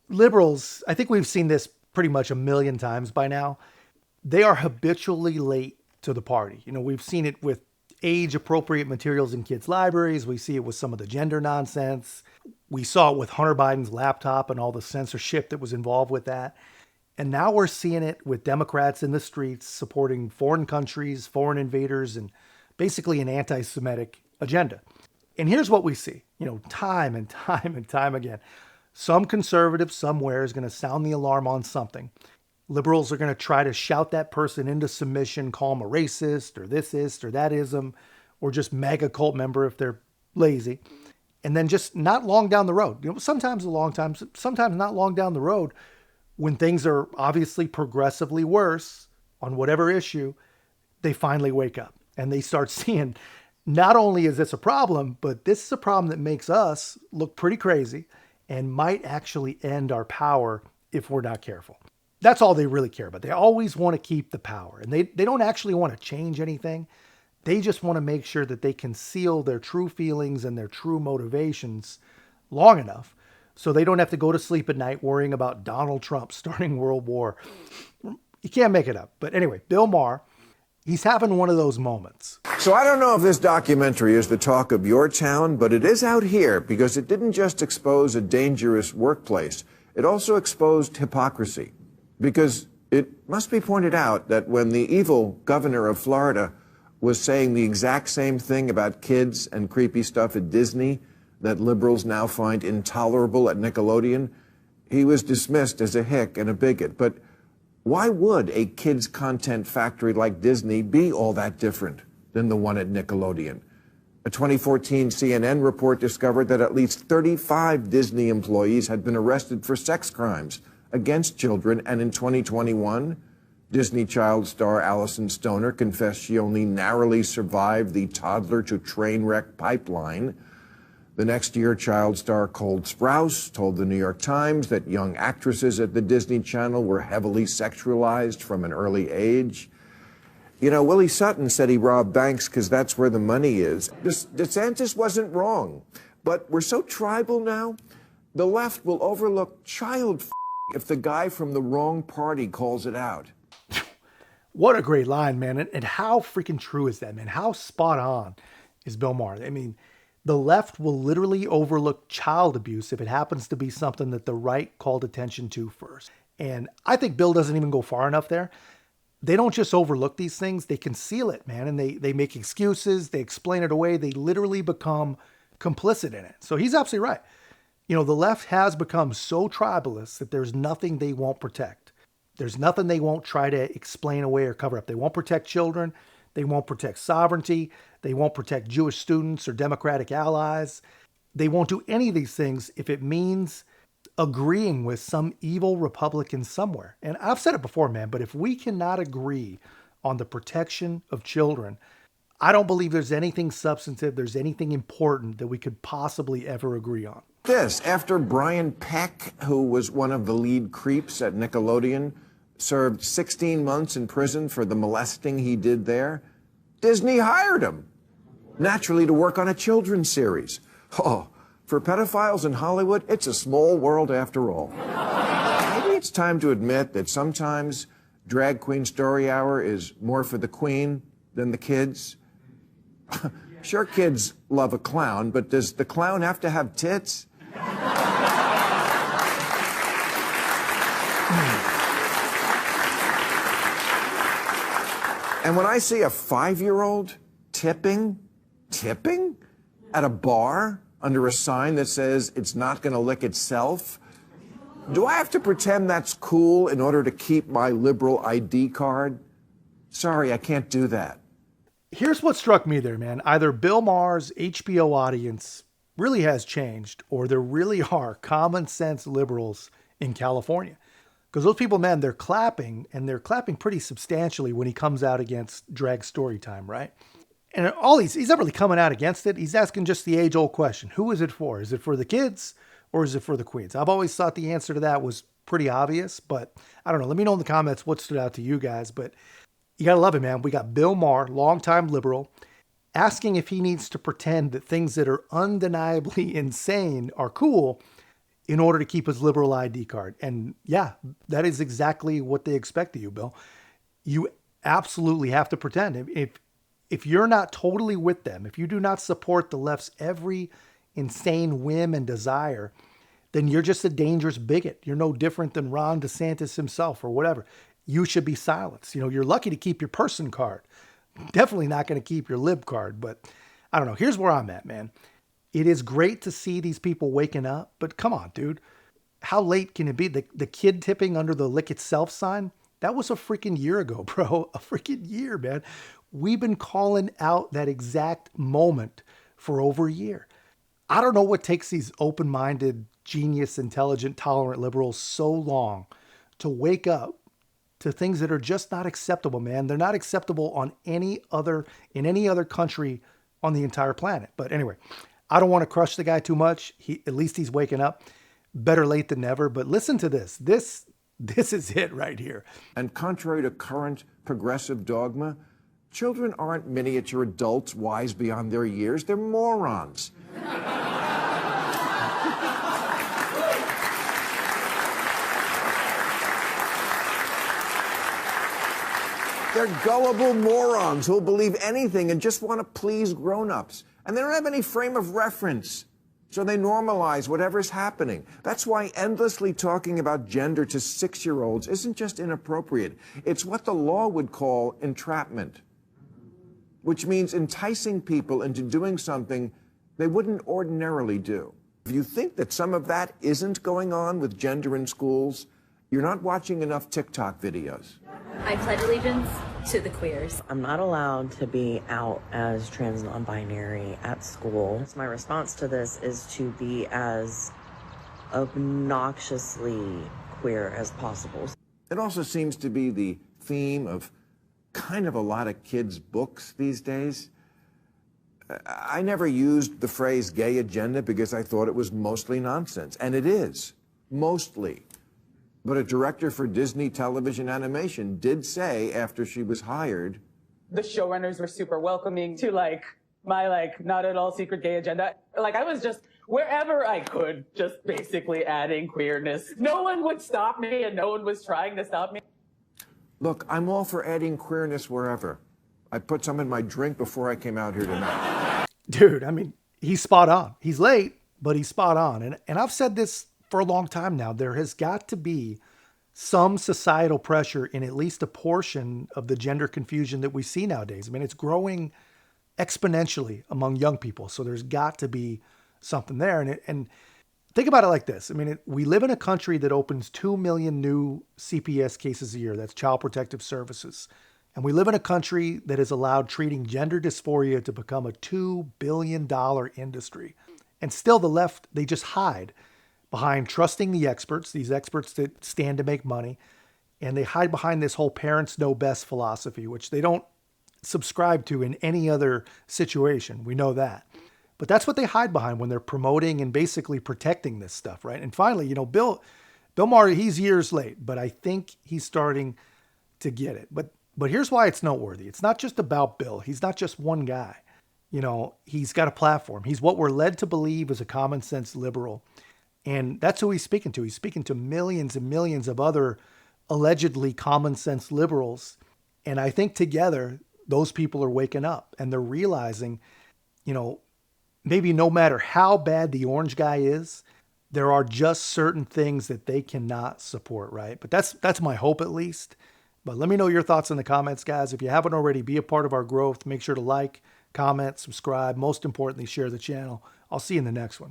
Liberals, I think we've seen this pretty much a million times by now. They are habitually late to the party. We've seen it with age appropriate materials in kids' libraries. We see it with some of the gender nonsense. We saw it with Hunter Biden's laptop and all the censorship that was involved with that. And now we're seeing it with Democrats in the streets supporting foreign countries, foreign invaders, and basically an anti-Semitic agenda. And here's what we see, time and time and time again. Some conservative somewhere is going to sound the alarm on something. Liberals are going to try to shout that person into submission, call them a racist or thisist or thatism, or just MAGA cult member if they're lazy. And then just not long down the road, sometimes a long time, sometimes not long down the road, when things are obviously progressively worse on whatever issue, they finally wake up and they start seeing not only is this a problem, but this is a problem that makes us look pretty crazy and might actually end our power if we're not careful. That's all they really care about. They always want to keep the power, and they don't actually want to change anything. They just want to make sure that they conceal their true feelings and their true motivations long enough so they don't have to go to sleep at night worrying about Donald Trump starting World War. You can't make it up. But anyway, Bill Maher, he's having one of those moments. So I don't know if this documentary is the talk of your town, but it is out here because it didn't just expose a dangerous workplace. It also exposed hypocrisy. Because it must be pointed out that when the evil governor of Florida was saying the exact same thing about kids and creepy stuff at Disney that liberals now find intolerable at Nickelodeon, he was dismissed as a hick and a bigot. But why would a kids' content factory like Disney be all that different than the one at Nickelodeon? A 2014 CNN report discovered that at least 35 Disney employees had been arrested for sex crimes against children, and in 2021, Disney child star Allison Stoner confessed she only narrowly survived the toddler to train wreck pipeline. The next year, child star Cole Sprouse told the New York Times that young actresses at the Disney Channel were heavily sexualized from an early age. Willie Sutton said he robbed banks because that's where the money is. DeSantis wasn't wrong, but we're so tribal now, the left will overlook child if the guy from the wrong party calls it out. What a great line, man. And how freaking true is that, man? How spot on is Bill Maher? I mean, the left will literally overlook child abuse if it happens to be something that the right called attention to first. And I think Bill doesn't even go far enough there. They don't just overlook these things. They conceal it, man. And they make excuses. They explain it away. They literally become complicit in it. So he's absolutely right. The left has become so tribalist that there's nothing they won't protect. There's nothing they won't try to explain away or cover up. They won't protect children. They won't protect sovereignty. They won't protect Jewish students or Democratic allies. They won't do any of these things if it means agreeing with some evil Republican somewhere. And I've said it before, man, but if we cannot agree on the protection of children, I don't believe there's anything substantive, there's anything important that we could possibly ever agree on. After Brian Peck, who was one of the lead creeps at Nickelodeon, served 16 months in prison for the molesting he did there, Disney hired him, naturally to work on a children's series. Oh, for pedophiles in Hollywood, it's a small world after all. Maybe it's time to admit that sometimes Drag Queen Story Hour is more for the queen than the kids. Sure, kids love a clown, but does the clown have to have tits? And when I see a 5-year-old tipping at a bar under a sign that says it's not going to lick itself, do I have to pretend that's cool in order to keep my liberal ID card? Sorry, I can't do that. Here's what struck me there, man. Either Bill Maher's HBO audience really has changed, or there really are common sense liberals in California. Because those people, man, they're clapping, and they're clapping pretty substantially when he comes out against drag story time, right? And he's not really coming out against it. He's asking just the age-old question. Who is it for? Is it for the kids or is it for the queens? I've always thought the answer to that was pretty obvious, but I don't know. Let me know in the comments what stood out to you guys, but you got to love it, man. We got Bill Maher, longtime liberal, asking if he needs to pretend that things that are undeniably insane are cool in order to keep his liberal ID card. And yeah, that is exactly what they expect of you, Bill. You absolutely have to pretend. If you're not totally with them, if you do not support the left's every insane whim and desire, then you're just a dangerous bigot. You're no different than Ron DeSantis himself or whatever. You should be silenced. You know, you're lucky to keep your person card. Definitely not going to keep your lib card, but I don't know. Here's where I'm at, man. It is great to see these people waking up, but come on, dude. How late can it be? The kid tipping under the lick itself sign, that was a freaking year ago, bro. A freaking year, man. We've been calling out that exact moment for over a year. I don't know what takes these open-minded, genius, intelligent, tolerant liberals so long to wake up to things that are just not acceptable, man. They're not acceptable in any other country on the entire planet. But anyway, I don't want to crush the guy too much. At least he's waking up. Better late than never. But listen to this. This is it right here. And contrary to current progressive dogma, children aren't miniature adults wise beyond their years. They're morons. They're gullible morons who'll believe anything and just want to please grown-ups. And they don't have any frame of reference. So they normalize whatever's happening. That's why endlessly talking about gender to 6-year-olds isn't just inappropriate. It's what the law would call entrapment, which means enticing people into doing something they wouldn't ordinarily do. If you think that some of that isn't going on with gender in schools, you're not watching enough TikTok videos. I pledge allegiance to the queers. I'm not allowed to be out as trans non-binary at school. My response to this is to be as obnoxiously queer as possible. It also seems to be the theme of kind of a lot of kids' books these days. I never used the phrase gay agenda because I thought it was mostly nonsense, and it is, mostly. But a director for Disney Television Animation did say after she was hired, the showrunners were super welcoming to my not at all secret gay agenda. I was just wherever I could, just basically adding queerness. No one would stop me and no one was trying to stop me. look, I'm all for adding queerness wherever. I put some in my drink before I came out here tonight. Dude, I mean, he's spot on. He's late, but he's spot on. And I've said this for a long time now. There has got to be some societal pressure in at least a portion of the gender confusion that we see nowadays. I mean, it's growing exponentially among young people. So there's got to be something there. And think about it like this. I mean, we live in a country that opens 2 million new CPS cases a year. That's Child Protective Services. And we live in a country that has allowed treating gender dysphoria to become a $2 billion industry. And still the left, they just hide behind trusting the experts, these experts that stand to make money. And they hide behind this whole parents know best philosophy, which they don't subscribe to in any other situation. We know that. But that's what they hide behind when they're promoting and basically protecting this stuff, right? And finally, Bill Maher, he's years late, but I think he's starting to get it. But here's why it's noteworthy. It's not just about Bill. He's not just one guy. He's got a platform. He's what we're led to believe is a common sense liberal. And that's who he's speaking to. He's speaking to millions and millions of other allegedly common sense liberals. And I think together, those people are waking up and they're realizing, maybe no matter how bad the orange guy is, there are just certain things that they cannot support, right? But that's my hope at least. But let me know your thoughts in the comments, guys. If you haven't already, be a part of our growth. Make sure to like, comment, subscribe. Most importantly, share the channel. I'll see you in the next one.